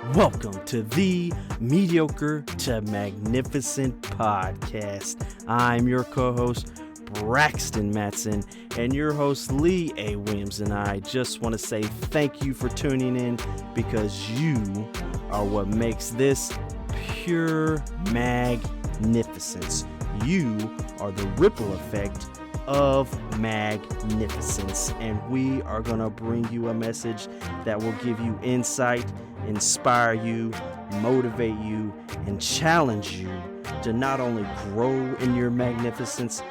Welcome to the Mediocre to Magnificent podcast. I'm your co-host, Braxton Matson, and your host, Lee A. Williams, and I just want to say thank you for tuning in because you are what makes this pure magnificence. You are the ripple effect of magnificence, and we are going to bring you a message that will give you insight, inspire you, motivate you, and challenge you to not only grow in your magnificence,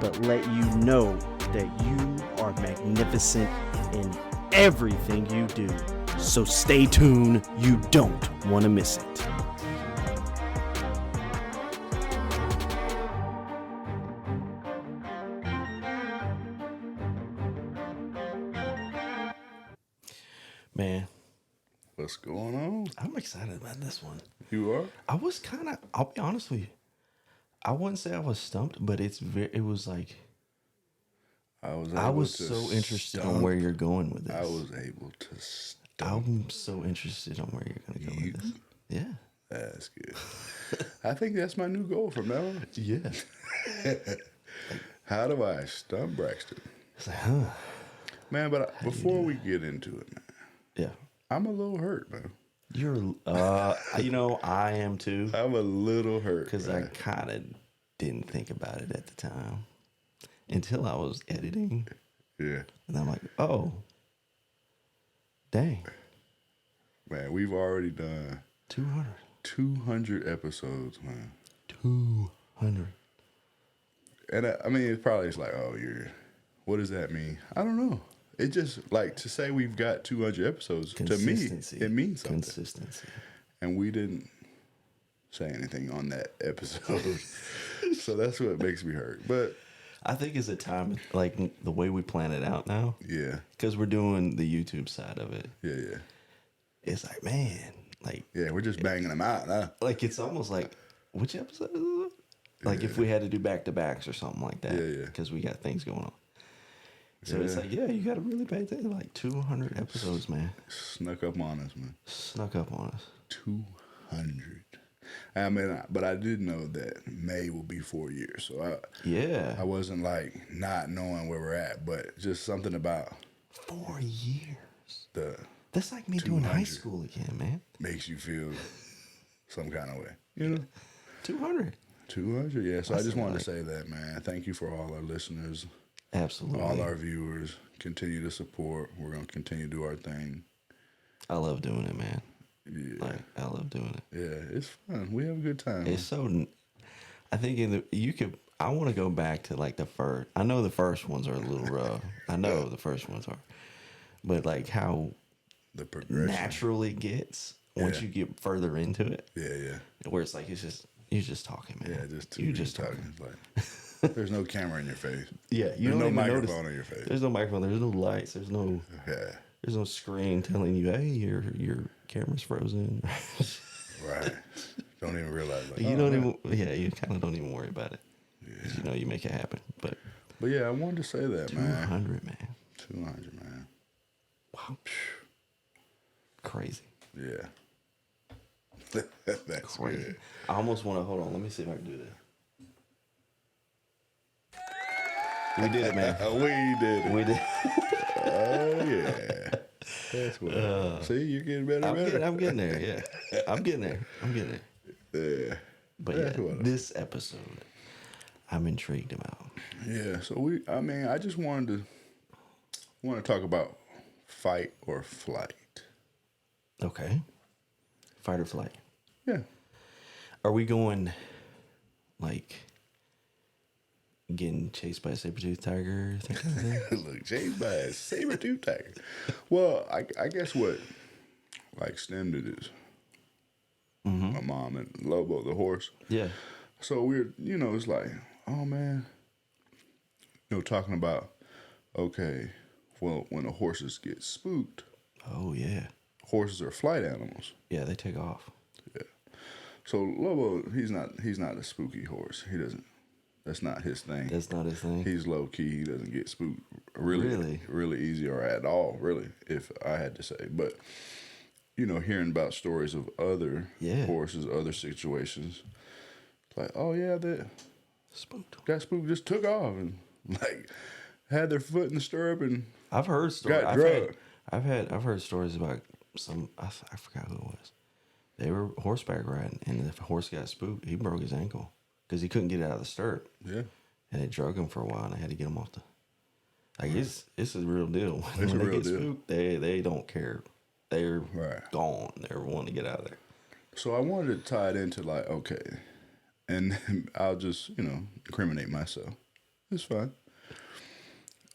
but let you know that you are magnificent in everything you do. So stay tuned, you don't want to miss it. Man, What's going on? I'm excited about this one. You are? I'll be honest with you. I wouldn't say I was stumped, but it was like, I was so interested on where you're going with this. I was able to stump. I'm so interested on where you're going to go with this. Yeah. That's good. I think that's my new goal from now on. Yeah. How do I stump Braxton? It's like, Man, but before we get into it, man, yeah. I'm a little hurt, man. You're, I am too. I'm a little hurt. Because I kind of didn't think about it at the time until I was editing. Yeah. And I'm like, oh, dang. Man, we've already done 200 episodes, man. 200. And I mean, it's like, oh, what does that mean? I don't know. It just, like, to say we've got 200 episodes, to me, it means something. Consistency. And we didn't say anything on that episode. So that's what makes me hurt. But I think it's a time, like, the way we plan it out now. yeah. Because we're doing the YouTube side of it. Yeah. It's like, man, like. Yeah, we're just banging them out now. Like, it's almost like, which episode is it? Like, if we had to do back-to-backs or something like that. Yeah. Because we got things going on. So it's like, yeah, you got to really pay attention. Like 200 episodes, man. Snuck up on us, man. 200. I mean, but I did know that May will be 4 years. So I wasn't like not knowing where we're at, but just something about 4 years. That's like me 200 doing high school again, man. Makes you feel some kind of way, you know? 200. 200, yeah. So I just wanted to say that, man. Thank you for all our listeners. Absolutely. All our viewers, continue to support. We're going to continue to do our thing. I love doing it, man. Yeah. Like, I love doing it. Yeah, it's fun. We have a good time. It's so, I think I want to go back to like the first, I know the first ones are a little rough. I know the first ones are. But like how the progression natural it gets once you get further into it. Yeah. Where it's like, you're just talking, man. Yeah, just you just talking. Like, there's no camera in your face. Yeah, there's no microphone in your face. There's no microphone. There's no lights. There's no screen telling you, hey, your camera's frozen. Right. Don't even realize. Like, you you kind of don't even worry about it. Yeah. You make it happen. But yeah, I wanted to say that, 200, man. 200, man. Wow. Crazy. Yeah. That's crazy. Good. I almost want to, hold on, let me see if I can do this. We did it, man. We did it. We did. Oh, yeah. That's what. See, you're getting better and better. I'm getting there, yeah. I'm getting there. Yeah. But this episode, I'm intrigued about. Yeah, so I just wanted to talk about fight or flight. Okay. Fight or flight. Yeah. Are we going, like, getting chased by a saber-toothed tiger? Look, chased by a saber-toothed tiger. Well, I guess what, like, stemmed it is my mom and Lobo, the horse. Yeah. So we're, it's like, oh, man. Talking about, okay, well, when the horses get spooked. Oh, yeah. Horses are flight animals. Yeah, they take off. Yeah. So Lobo, he's not a spooky horse. He doesn't. That's not his thing. That's not his thing. He's low key. He doesn't get spooked really easy or at all. Really, if I had to say, but hearing about stories of other Yeah. horses, other situations. Like, oh yeah, that spook just took off and like had their foot in the stirrup and I've heard stories. got drugged. I've heard stories about some. I forgot who it was. They were horseback riding, and the horse got spooked. He broke his ankle because he couldn't get it out of the stirrup. Yeah, and it drug him for a while, and I had to get him off the. Like it's a real deal. It's when a they real get deal. spooked, they don't care. They're Right. gone. They're wanting to get out of there. So I wanted to tie it into like, okay, and I'll just, incriminate myself. It's fine.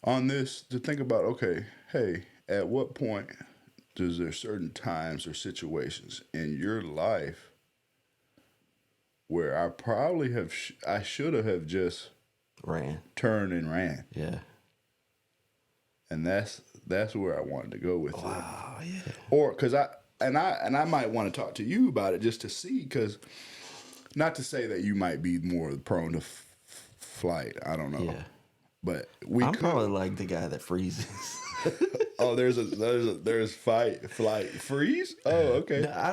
On this, to think about, okay, hey, at what point does there certain times or situations in your life where I probably I should have just Ran. turned and ran, Yeah. and that's where I wanted to go with it. Wow. Yeah. Or because I might want to talk to you about it just to see, because not to say that you might be more prone to flight. I don't know. Yeah. But I'm probably like the guy that freezes. Oh, there's fight, flight, freeze. Oh, okay. No, I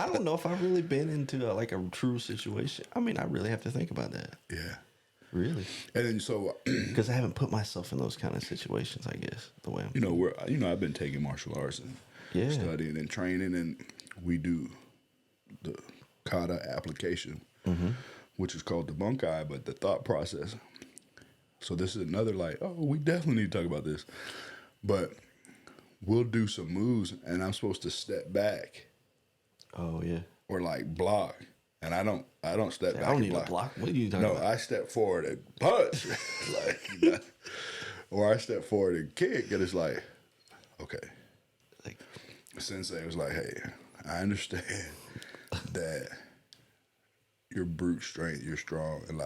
don't know if I've really been into a true situation. I mean, I really have to think about that. Yeah. Really. And then so, Because I haven't put myself in those kind of situations. I guess the way I'm. I've been taking martial arts and Yeah. studying and training, and we do the kata application, which is called the bunkai, but the thought process. So this is another we definitely need to talk about this. But we'll do some moves, and I'm supposed to step back Oh yeah. or block, and I don't step back. I don't and need a block. What are you talking No, about? I step forward and punch, or I step forward and kick, and it's like, okay. Like, Sensei was like, hey, I understand that you're brute strength, you're strong, and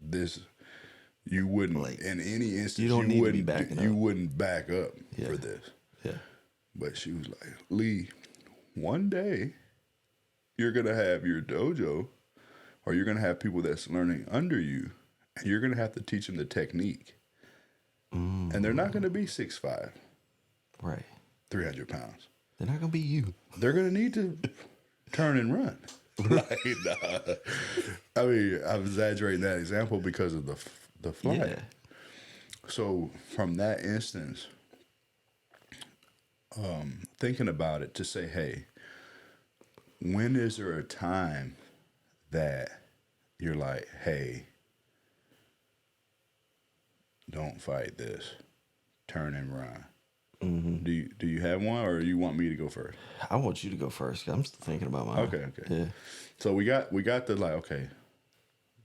this. You wouldn't, in any instance, you don't need to be backing up. You wouldn't back up for this. Yeah. But she was like, Lee, one day you're going to have your dojo, or you're going to have people that's learning under you, and you're going to have to teach them the technique. And they're not going to be 6'5", Right. 300 pounds. They're not gonna be you. They're going to need to turn and run. Nah. I mean, I'm exaggerating that example because of the flight. Yeah. So from that instance, thinking about it to say, hey, when is there a time that you're like, hey, don't fight this, turn and run? Mm-hmm. Do you have one, or you want me to go first? I want you to go first. 'Cause I'm still thinking about mine. Okay. Yeah. So we got the okay,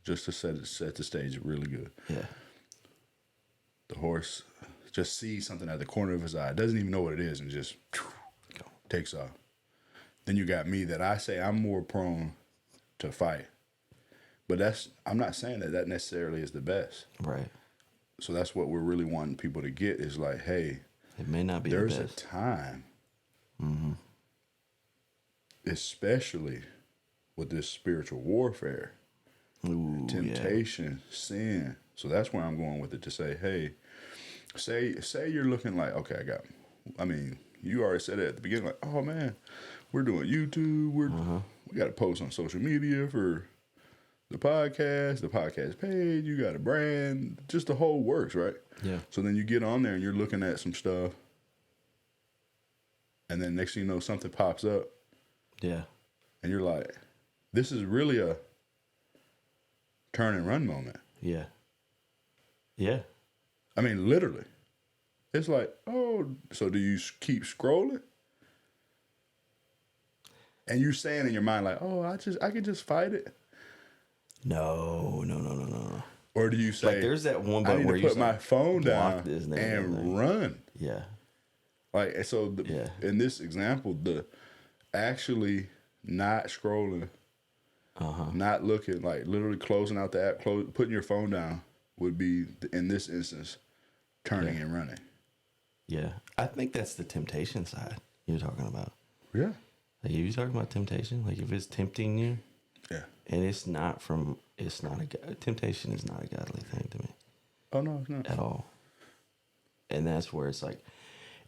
just to set the stage really good. Yeah. The horse just sees something at the corner of his eye, doesn't even know what it is, and just takes off. Then you got me that I say I'm more prone to fight. But I'm not saying that necessarily is the best. Right. So that's what we're really wanting people to get is like, hey, It may not be there's the a best. time, especially with this spiritual warfare, Ooh, temptation, sin. So that's where I'm going with it to say, hey, say you're looking like, okay, you already said it at the beginning, like, oh man, we're doing YouTube, we got to post on social media for the podcast page, you got a brand, just the whole works, right? Yeah. So then you get on there and you're looking at some stuff, and then next thing you know, something pops up, Yeah. and you're like, this is really a turn and run moment. Yeah. Yeah. I mean, literally. It's like, oh, so do you keep scrolling? And you're saying in your mind like, oh, I could just fight it. No. Or do you say, There's that one I button need where to you put my phone down this and and run? Yeah. Like, so in this example, the actually not scrolling, not looking, like literally closing out the app, putting your phone down would be, in this instance, turning and running. Yeah. I think that's the temptation side you're talking about. Yeah. Like, if you're talking about temptation, like if it's tempting you, Yeah. and temptation is not a godly thing to me Oh, no, it's not. at all. And that's where it's like,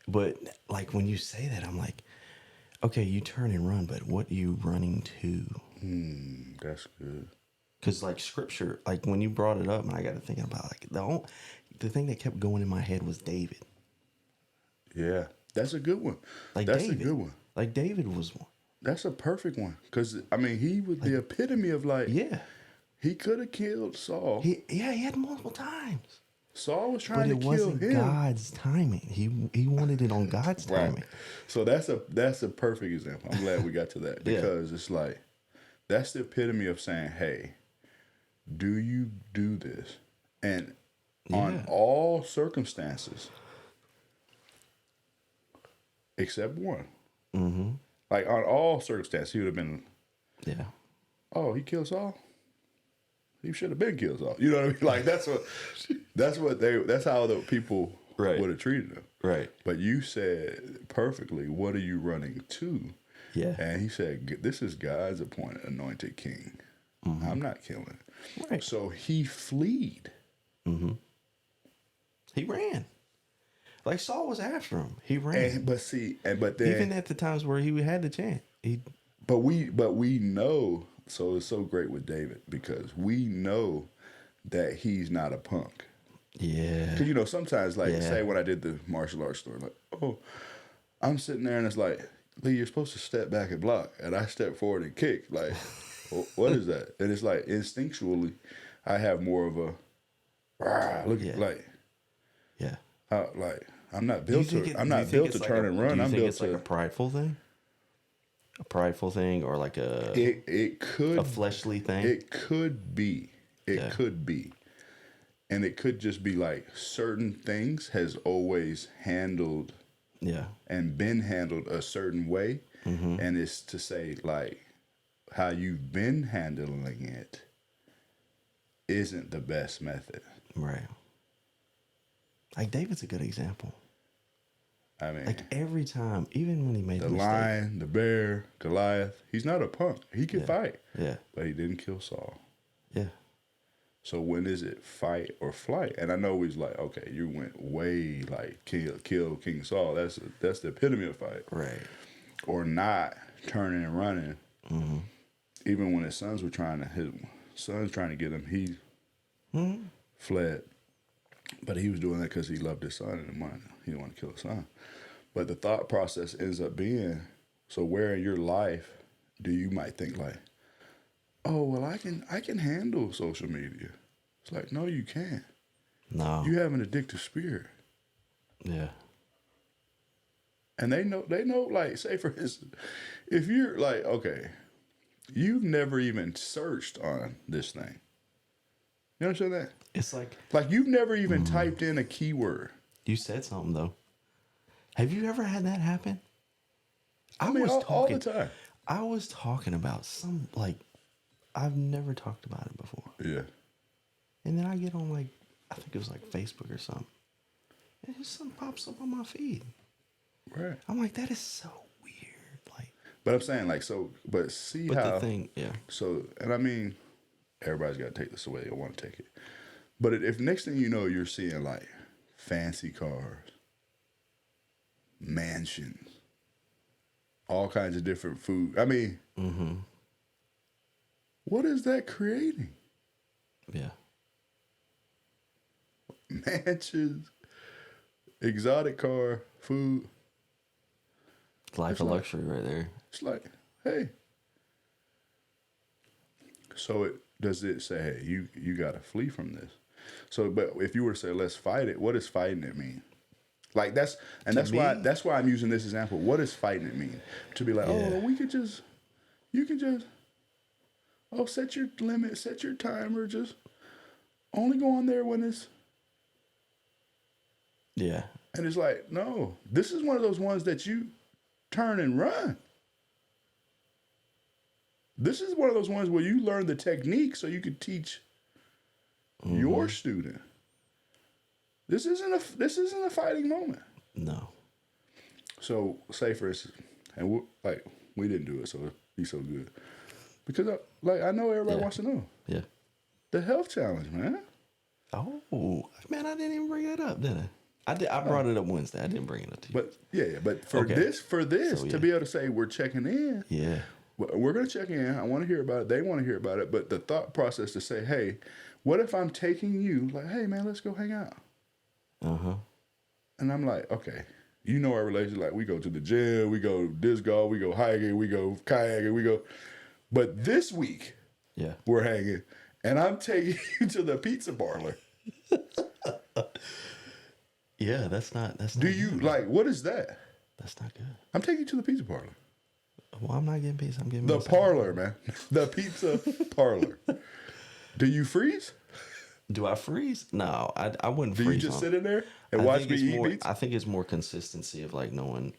but like when you say that, I'm like, Okay, you turn and run, but what are you running to? That's good. Because like scripture, like when you brought it up, and I got to thinking about like the thing that kept going in my head was David. Yeah, that's a good one. Like That's David. a good one. Like David was one. That's a perfect one. Because, I mean, he was the epitome of like, Yeah. he could have killed Saul. He had multiple times. Saul was But trying to it kill wasn't him. God's timing. He wanted it on God's timing. Right. So that's a perfect example. I'm glad we got to that because it's like that's the epitome of saying, "Hey, do you do this?" And on all circumstances, except one, like on all circumstances, he would have been, "Oh, he killed Saul. He should have been killed Saul." You know what I mean? Like that's how the people would have treated him. Right. But you said perfectly, what are you running to? Yeah. And he said, this is God's appointed anointed king. I'm not killing. Right. So he fled. He ran. Like Saul was after him. He ran. But then even at the times where he had the chance. But we know, so it's so great with David because we know that he's not a punk. Yeah. Because, sometimes, say when I did the martial arts story, I'm sitting there and it's like, Lee, you're supposed to step back and block. And I step forward and kick. Like, what is that? And it's like, instinctually, I have more of a, I'm not built to turn and run. I'm built to. Like a prideful thing? A prideful thing or like it could. A fleshly thing? It could be. It could be. And it could just be like certain things has always handled and been handled a certain way. And it's to say like how you've been handling it isn't the best method. Right. Like David's a good example. I mean, like every time, even when he made the lion, the bear, Goliath, he's not a punk. He can fight. Yeah. But he didn't kill Saul. Yeah. So when is it fight or flight? And I know he's like, okay, you went way like kill King Saul. That's the epitome of fight. Right. Or not turning and running. Even when his sons were trying to get him, he fled. But he was doing that because he loved his son and he didn't want to kill his son. But the thought process ends up being, so where in your life do you might think like, oh, well, I can handle social media. It's like, no, you can't. No. You have an addictive spirit. Yeah. And they know, like, say for instance, if you're like, okay, you've never even searched on this thing. You understand that? It's like you've never even typed in a keyword. You said something though. Have you ever had that happen? I mean, all the time. I was talking about some I've never talked about it before. Yeah. And then I get on I think it was Facebook or something. And just something pops up on my feed. Right. I'm like, that is so weird. But I'm saying but how the thing, yeah. So, and I mean, everybody's got to take this the way they want to take it. But if next thing you know, you're seeing fancy cars, mansions, all kinds of different food. I mean, what is that creating? Yeah. Mansions, exotic car, food. Life of luxury right there. It's like, hey. So does it say, hey, you got to flee from this? So, but if you were to say, let's fight it, what does fighting it mean? That's why I'm using this example. What does fighting it mean? To be like, you can just, set your limit, set your timer, just only go on there when it's. Yeah. And it's like, no, this is one of those ones that you turn and run. This is one of those ones where you learn the technique so you could teach your student. This isn't a fighting moment. No. So say for instance, and we didn't do it, so it'd be so good because I know everybody wants to know. Yeah. The health challenge, man. Oh man, I didn't even bring that up, did I? I brought it up Wednesday. I didn't bring it up to you. But but for Okay. this, So, to be able to say we're checking in, we're going to check in. I want to hear about it. They want to hear about it. But the thought process to say, hey, what if I'm taking you, like, hey, man, let's go hang out. And I'm like, okay, you know our relationship. Like, we go to the gym, we go disc golf, we go hiking, we go kayaking, we go. But this week, we're hanging, and I'm taking you to the pizza parlor. Yeah, that's not Do you, good. like, what is that? That's not good. I'm taking you to the pizza parlor. Well, I'm not getting pizza. I'm getting the parlor, man. The pizza parlor. Do you freeze? Do I freeze? No, I wouldn't freeze. Do you just sit in there and watch me eat pizza? I think it's more consistency of like knowing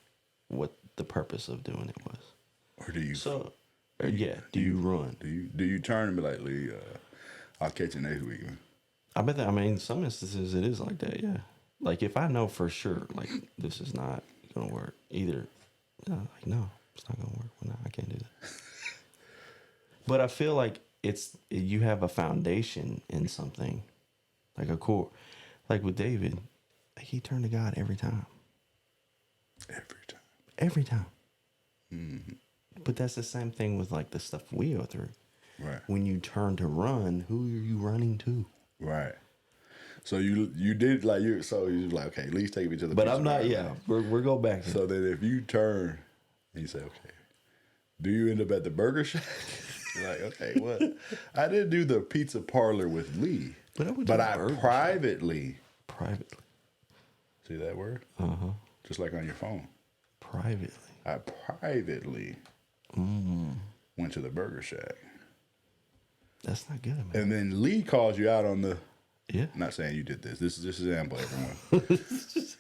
what the purpose of doing it was. Or do you? So, do you run? Do you turn and be like, Lee, I'll catch you next week, man? I bet that. I mean, in some instances it is like that. Yeah. Like if I know for sure, like this is not gonna work either. Like no, it's not gonna work. Well, no, I can't do that. But I feel like you have a foundation in something, like a core. Like with David, he turned to God every time. Every time. Mm-hmm. But that's the same thing with like the stuff we go through. Right. When you turn to run, who are you running to? Right. So you did like you. So you're like, okay, at least take me to the. But I'm not. Yeah, we're going back. So then, if you turn and you say, okay, do you end up at the burger shack? Like, okay, what? I didn't do the pizza parlor with Lee, but I privately. See that word? Just like on your phone. Privately. I privately went to the burger shack. That's not good, man. And then Lee calls you out on the. Yeah. I'm not saying you did this. This is just an example, everyone.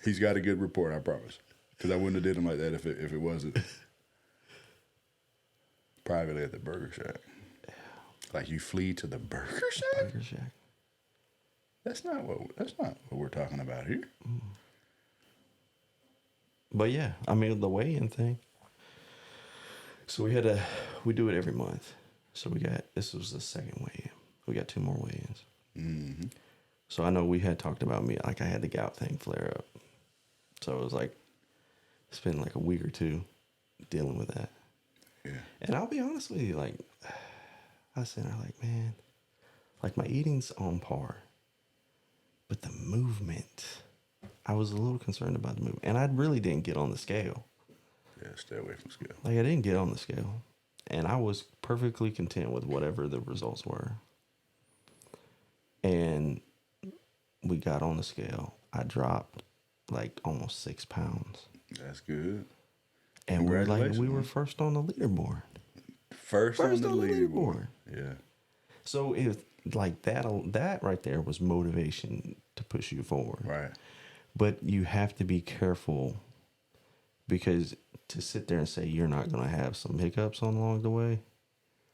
He's got a good report, I promise. Because I wouldn't have did him like that if it wasn't privately at the burger shack. Yeah. Like you flee to the burger shack? Burger shack. That's not what we're talking about here. But yeah, I mean the weigh-in thing. So we do it every month. So this was the second weigh-in. We got 2 more weigh-ins. Mm-hmm. So I know we had talked about me, like I had the gout thing flare up. So it was like, it's been like a week or 2 dealing with that. Yeah. And I'll be honest with you, like, I said, man, like my eating's on par. But the movement, I was a little concerned about the movement. And I really didn't get on the scale. Yeah, stay away from the scale. Like I didn't get on the scale. And I was perfectly content with whatever the results were. And we got on the scale. I dropped like almost 6 pounds. That's good. And we were first on the leaderboard. First on the leaderboard. Yeah. So it was like that right there was motivation to push you forward. Right. But you have to be careful because to sit there and say you're not going to have some hiccups along the way.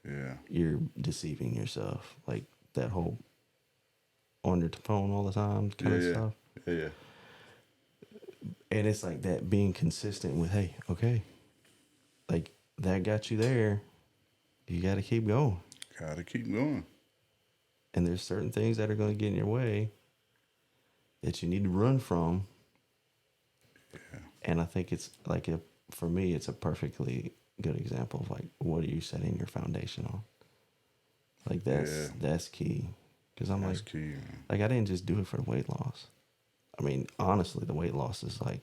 Yeah. You're deceiving yourself. Like that whole on your phone all the time kind of stuff. Yeah. And it's like that being consistent with, hey, okay, like that got you there. You got to keep going. Got to keep going. And there's certain things that are going to get in your way that you need to run from. Yeah. And I think it's like for me, it's a perfectly good example of like, what are you setting your foundation on? Like that's key. Because I'm that's key, man. Like I didn't just do it for the weight loss. I mean, honestly, the weight loss is like...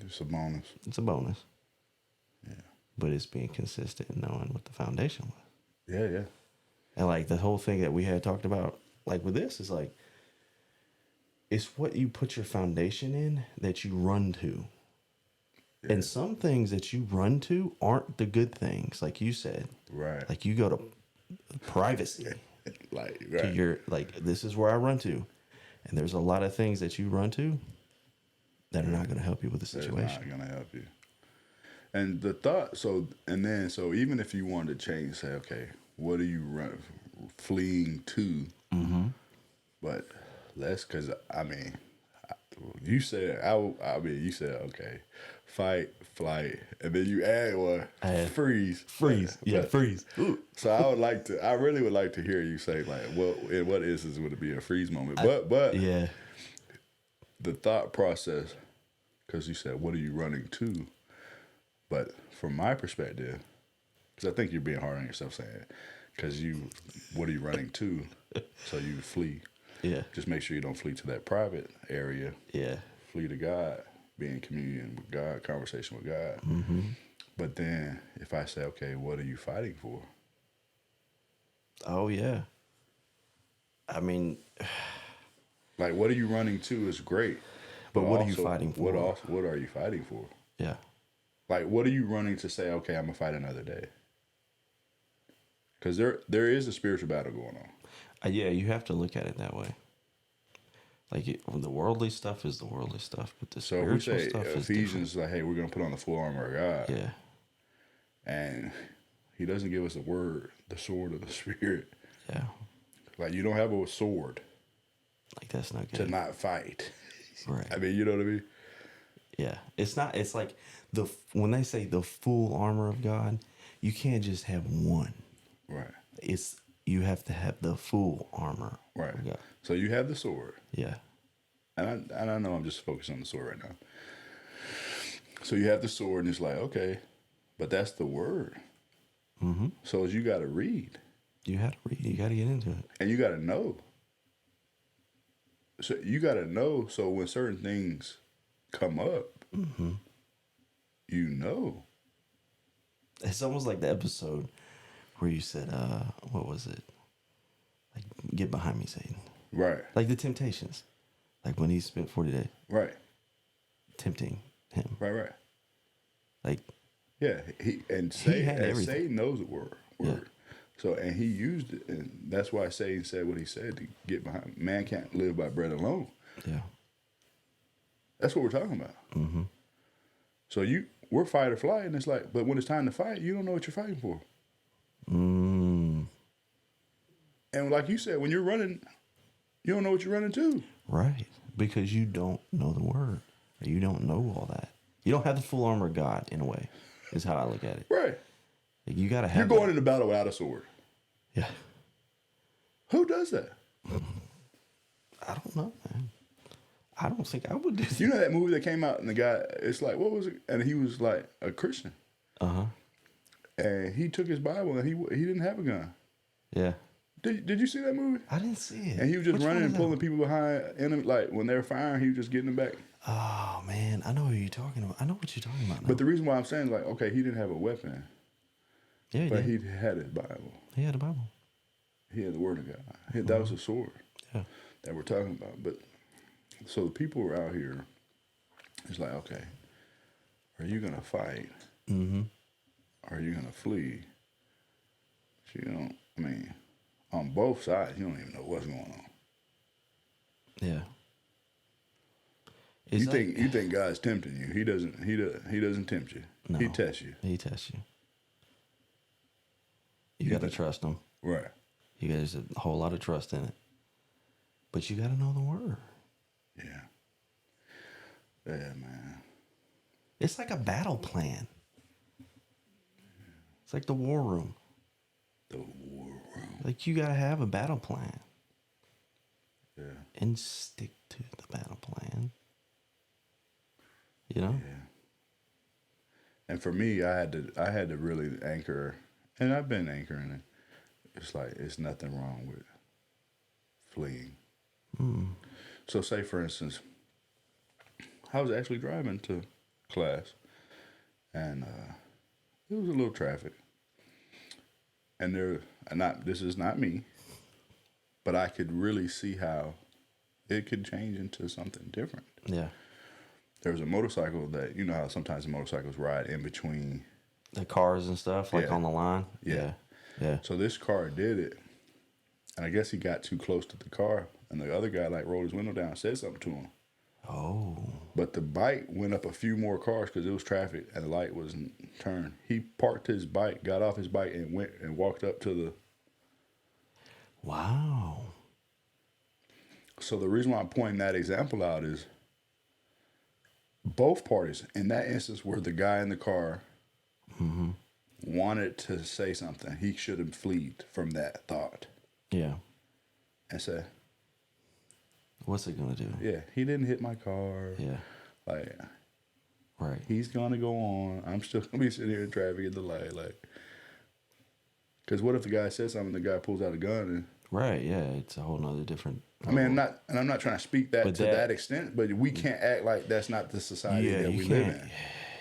It's a bonus. It's a bonus. Yeah. But it's being consistent and knowing what the foundation was. Yeah. And like the whole thing that we had talked about, like with this, is like, it's what you put your foundation in that you run to. Yeah. And some things that you run to aren't the good things, like you said. Right. Like you go to privacy. Like, right. To your, like, this is where I run to. And there's a lot of things that you run to that are not going to help you with the situation. They're not going to help you. And the thought, so even if you wanted to change, say, okay, what are you fleeing to? Mm-hmm. But because, I mean, you said, you said, okay, fight, flight, and then you add one, freeze. Freeze. Yeah, freeze. Ooh. So I really would like to hear you say, like, in what instance would it be a freeze moment? But yeah. the thought process, because you said, what are you running to? But from my perspective, because I think you're being hard on yourself saying it, because what are you running to? So you flee. Yeah. Just make sure you don't flee to that private area. Yeah. Flee to God, be in communion with God, conversation with God. Mm-hmm. But then if I say, okay, what are you fighting for? Oh, yeah. I mean, like, what are you running to is great. but what also, are you fighting for? What are you fighting for? Yeah. Like, what are you running to say, okay, I'm going to fight another day? Because there is a spiritual battle going on. Yeah, you have to look at it that way. Like, the worldly stuff is the worldly stuff, but the So if we spiritual say stuff is Ephesians, different. like, hey, we're going to put on the full armor of God. Yeah. And he doesn't give us a word, the sword of the Spirit. Yeah. Like, you don't have a sword. Like, that's not good. To not fight. Right. I mean, you know what I mean? Yeah. It's like when they say the full armor of God, you can't just have one. Right. You have to have the full armor. Right. Of God. So you have the sword. Yeah. And I know I'm just focused on the sword right now. So you have the sword, and it's like, okay, but that's the word. Mm-hmm. So you got to read. You have to read. You got to get into it. And you got to know. So you got to know, so when certain things come up, Mm-hmm. you know. It's almost like the episode where you said, what was it? Like, get behind me, Satan. Right. Like the temptations. Like when he spent 40 days. Right. Tempting him. Right. Like. Yeah. Satan knows the word. Yeah. So, and he used it. And that's why Satan said what he said to get behind. Man can't live by bread alone. Yeah. That's what we're talking about. Mm-hmm. So we're fight or flight, and it's like, but when it's time to fight, you don't know what you're fighting for. Mm. And like you said, when you're running, you don't know what you're running to. Right. Because you don't know the word. You don't know all that. You don't have the full armor of God, in a way, is how I look at it. Right. Like, you got to have You're going into battle without a sword. Yeah. Who does that? I don't know, man. I don't think I would do that. You know that movie that came out, and the guy, it's like, what was it? And he was like a Christian. Uh-huh. And he took his Bible, and he didn't have a gun. Yeah. Did you see that movie? I didn't see it. And he was just Which running one and is pulling that? people behind, and like when they were firing, he was just getting them back. Oh, man. I know what you're talking about. I know what you're talking about now. But the reason why I'm saying, like, okay, he didn't have a weapon, yeah, but did. he had his Bible. He had the Bible. He had the Word of God. That was a sword Yeah. that we're talking about. But so the people are out here. It's like, okay, are you gonna fight? Mm-hmm. Or are you gonna flee? So you don't. I mean, on both sides, you don't even know what's going on. Yeah. You think God's tempting you? He doesn't. He doesn't tempt you. No. He tests you. He tests you. You got to trust him. Right. You got there's a whole lot of trust in it. But you got to know the word. Yeah. Yeah, man. It's like a battle plan. It's like the war room. The war room. Like, you got to have a battle plan. Yeah. And stick to the battle plan. You know? Yeah. And for me, I had to really anchor, and I've been anchoring it. It's like, it's nothing wrong with fleeing. Mm. So say, for instance, I was actually driving to class, and it was a little traffic. And this is not me, but I could really see how it could change into something different. Yeah. There was a motorcycle that, you know how sometimes the motorcycles ride in between. The cars and stuff, like Yeah. on the line. Yeah. Yeah. So this car did it, and I guess he got too close to the car, and the other guy like rolled his window down and said something to him. Oh. But the bike went up a few more cars because it was traffic and the light wasn't turned. He parked his bike, got off his bike, and went and walked up to the. Wow. So the reason why I'm pointing that example out is both parties, in that instance where the guy in the car Mm-hmm. wanted to say something, he should have fled from that thought Yeah. and said, What's it gonna do? Yeah, he didn't hit my car. Yeah. Like, Right. he's gonna go on. I'm still gonna be sitting here in traffic at the light. Like, because what if the guy says something, the guy pulls out a gun and. Right. Yeah. It's a whole nother different. I mean, I'm not trying to speak that But to that extent, but we can't act like that's not the society that we live in.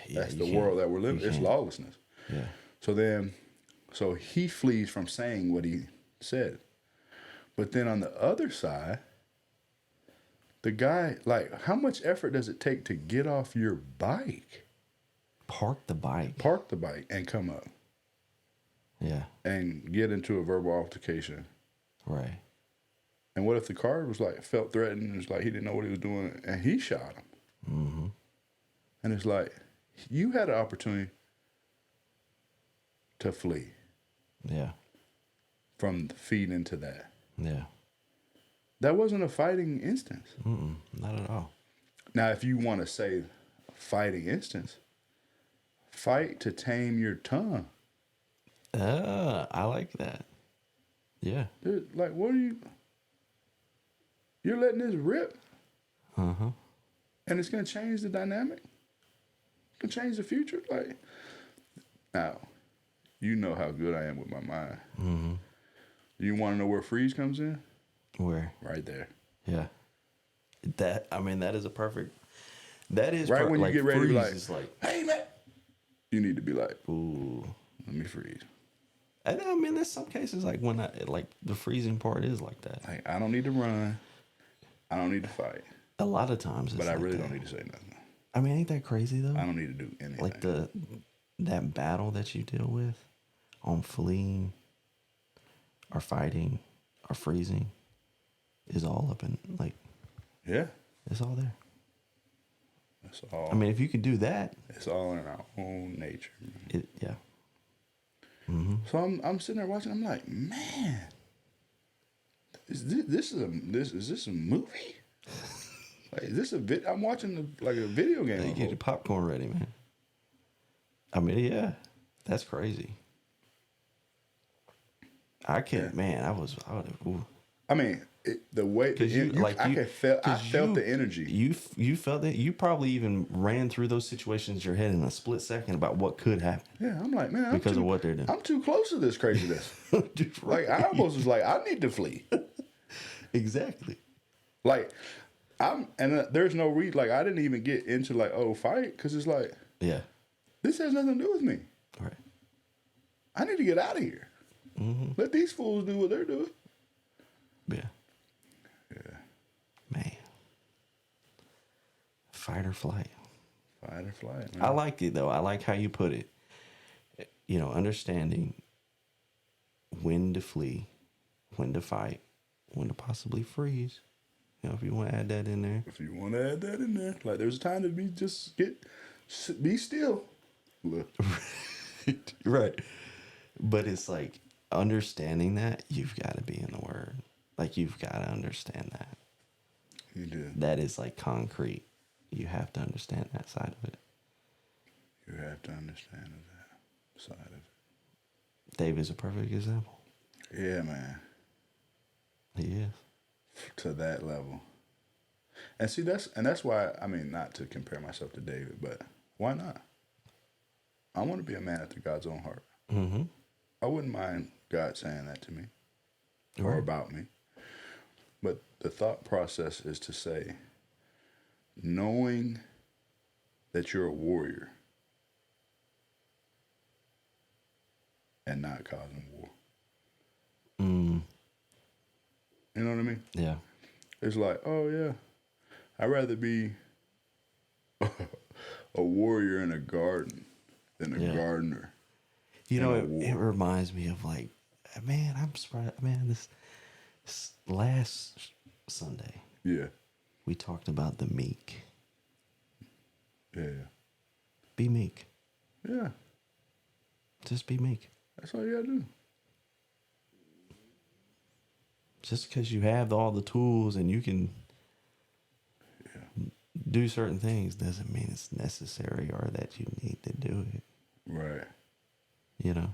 Yeah, That's the world that we're living. It's lawlessness. Yeah. So he flees from saying what he said. But then on the other side, the guy, like, how much effort does it take to get off your bike? Park the bike. Park the bike and come up. Yeah. And get into a verbal altercation. Right. And what if the car was like, felt threatened, and it's like he didn't know what he was doing, and he shot him? Mm-hmm. And it's like, you had an opportunity to flee. Yeah. From feeding into that. Yeah. That wasn't a fighting instance. Not at all. Now, if you want to say fighting instance, fight to tame your tongue. I like that. Yeah. Dude, like, what are you? You're letting this rip. Uh-huh. And it's going to change the dynamic. It can change the future. Like, now, you know how good I am with my mind. Mm-hmm. You want to know where freeze comes in? Where? Right there. Yeah. That is a perfect. That is right when you get ready to be like, hey man, you need to be like, ooh, let me freeze. And I mean, there's some cases like when the freezing part is like that. Like, I don't need to run. I don't need to fight. A lot of times, but I really don't need to say nothing. I mean, ain't that crazy though? I don't need to do anything. Like that battle that you deal with on fleeing or fighting or freezing is all up in like. Yeah. It's all there. It's all. I mean, if you can do that, it's all in our own nature. Yeah. Mm-hmm. So I'm sitting there watching. I'm like, man, is this a movie? Like, is this I'm watching like a video game. You get your popcorn ready, man. I mean, yeah, that's crazy. I can't, man. I would. Ooh. I mean, the way I felt the energy. You felt it. You probably even ran through those situations in your head in a split second about what could happen. Yeah, I'm like, man, because of what they're doing. I'm too close to this craziness. Right. Like, I almost was like, I need to flee. Exactly. Like, there's no reason. Like, I didn't even get into like, oh, fight, because it's like, yeah, this has nothing to do with me. Right. I need to get out of here. Mm-hmm. Let these fools do what they're doing. Yeah. Yeah. Man. Fight or flight. Fight or flight, man. I like it, though. I like how you put it. You know, understanding when to flee, when to fight, when to possibly freeze. You know, if you want to add that in there. If you want to add that in there. Like, there's a time to be still. Look. Right. But it's like, understanding that, you've got to be in the Word. Like, you've got to understand that. You do. That is like concrete. You have to understand that side of it. You have to understand that side of it. Dave is a perfect example. Yeah, man. He is. To that level. And see, that's why, I mean, not to compare myself to David, but why not? I want to be a man after God's own heart. Mm-hmm. I wouldn't mind God saying that to me or about me. But the thought process is to say, knowing that you're a warrior and not causing war. Mm. You know what I mean? Yeah. It's like, oh, yeah, I'd rather be a warrior in a garden than a gardener. You know, it reminds me of like, man, I'm surprised. Man, this last Sunday, we talked about the meek. Yeah. Be meek. Yeah. Just be meek. That's all you gotta do. Just because you have all the tools and you can do certain things doesn't mean it's necessary or that you need to do it. Right. You know?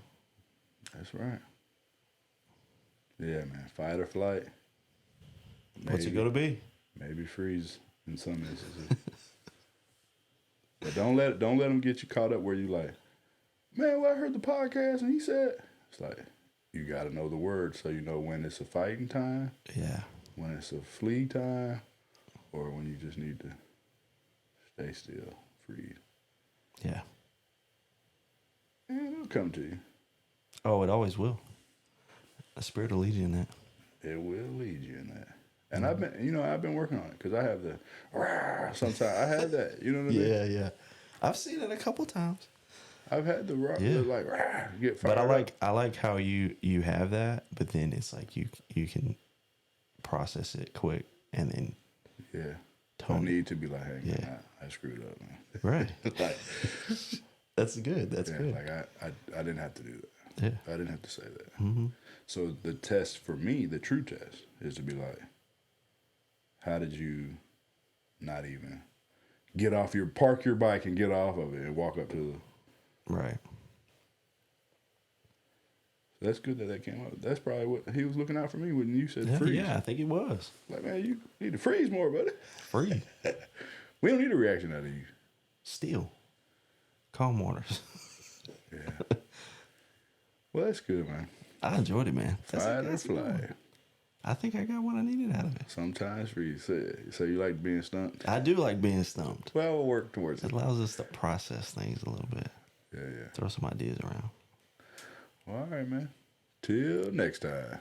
That's right. Yeah, man. Fight or flight. Maybe. What's it going to be? Maybe freeze in some instances. But don't let them get you caught up where you like, man, well, I heard the podcast and he said, it's like, you got to know the word so you know when it's a fighting time. Yeah. When it's a flee time, or when you just need to stay still, freeze. Yeah. And it'll come to you. Oh, it always will. The Spirit will lead you in that. It will lead you in that. And I've been working on it because I have the, sometimes I have that, you know what I mean? Yeah. I've seen it a couple times. I've had the like, get fired. But I like how you have that, but then it's like you can process it quick and then don't need to be like, hey, man, I screwed up, man. Right. Like, that's good. That's good. Like I didn't have to do that. Yeah. I didn't have to say that. Mm-hmm. So the test for me, the true test, is to be like, how did you not even park your bike and get off of it and walk up to the... Right. That's good that came up. That's probably what he was looking out for me when you said freeze. Yeah, I think it was. Like, man, you need to freeze more, buddy. Free. We don't need a reaction out of you. Still. Calm waters. Yeah. Well, that's good, man. I enjoyed it, man. Fight or flight. I think I got what I needed out of it. Sometimes freeze. So you like being stumped? I do like being stumped. Well, we'll work towards it. It allows us to process things a little bit. Yeah. Throw some ideas around. Well, all right, man. Till next time.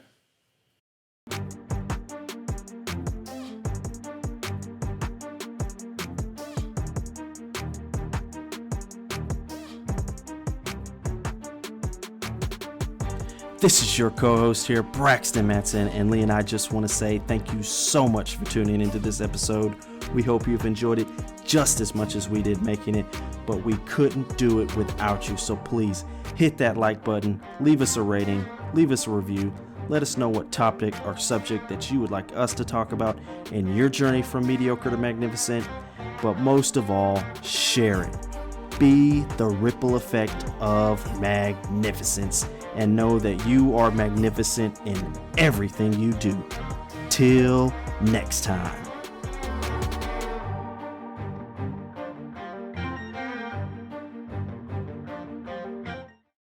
This is your co-host here, Braxton Matson, and Lee and I just want to say thank you so much for tuning into this episode. We hope you've enjoyed it just as much as we did making it, but we couldn't do it without you. So please hit that like button, leave us a rating, leave us a review. Let us know what topic or subject that you would like us to talk about in your journey from mediocre to magnificent. But most of all, share it. Be the ripple effect of magnificence and know that you are magnificent in everything you do. Till next time.